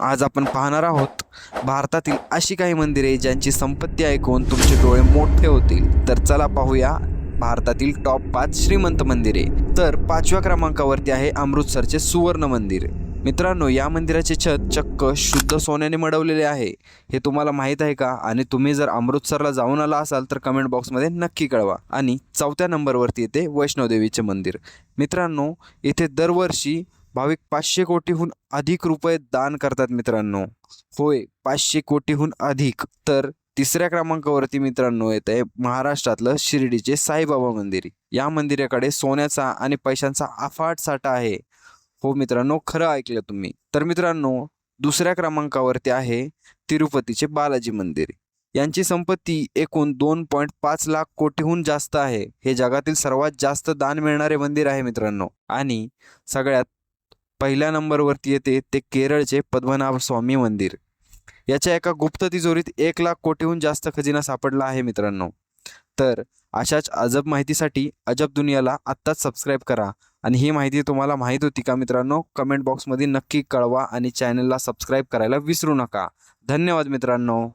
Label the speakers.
Speaker 1: आज आपण पाहणार आहोत भारतातील अशी काही मंदिरे ज्यांची संपत्ती ऐकून तुमचे डोळे मोठे होतील। तर चला पाहूया भारतातील टॉप 5 श्रीमंत मंदिरे। तर 5व्या क्रमांकावरती आहे अमृतसरचे सुवर्ण मंदिर। मित्रांनो, या मंदिराचे छत चक्क शुद्ध सोन्याने मडवलेले आहे। हे तुम्हाला माहीत आहे का? आणि तुम्ही जर अमृतसरला जाऊन आला असाल तर कमेंट बॉक्समध्ये नक्की कळवा। आणि 4थ्या नंबरवरती येते वैष्णोदेवीचे मंदिर। मित्रांनो, इथे दरवर्षी भाविक 500 कोटीहून अधिक रुपये दान करतात मित्रांनो। होय, 500 कोटीहून अधिक। तर 3ऱ्या क्रमांकावरती मित्रांनो येत आहे महाराष्ट्रातलं शिर्डीचे साईबाबा मंदिर। या मंदिराकडे सोन्याचा आणि पैशांचा अफाट साठा आहे। हो मित्रांनो, खरं ऐकलं तुम्ही। तर मित्रांनो, 2ऱ्या क्रमांकावरती आहे तिरुपतीचे बालाजी मंदिर। यांची संपत्ती एकूण 2.5 लाख कोटीहून जास्त आहे। हे जगातील सर्वात जास्त दान मिळणारे मंदिर आहे मित्रांनो। आणि सगळ्यात पहिल्या नंबरवरती येते ते केरळचे पद्मनाभ स्वामी मंदिर। याच्या एका गुप्त तिजोरीत 1 लाख कोटीहून जास्त खजिना सापडला आहे मित्रांनो। तर अशाच अजब माहितीसाठी अजब दुनियाला आत्ताच सबस्क्राईब करा। आणि ही माहिती तुम्हाला माहीत होती का मित्रांनो? कमेंट बॉक्समध्ये नक्की कळवा आणि चॅनलला सबस्क्राईब करायला विसरू नका। धन्यवाद मित्रांनो।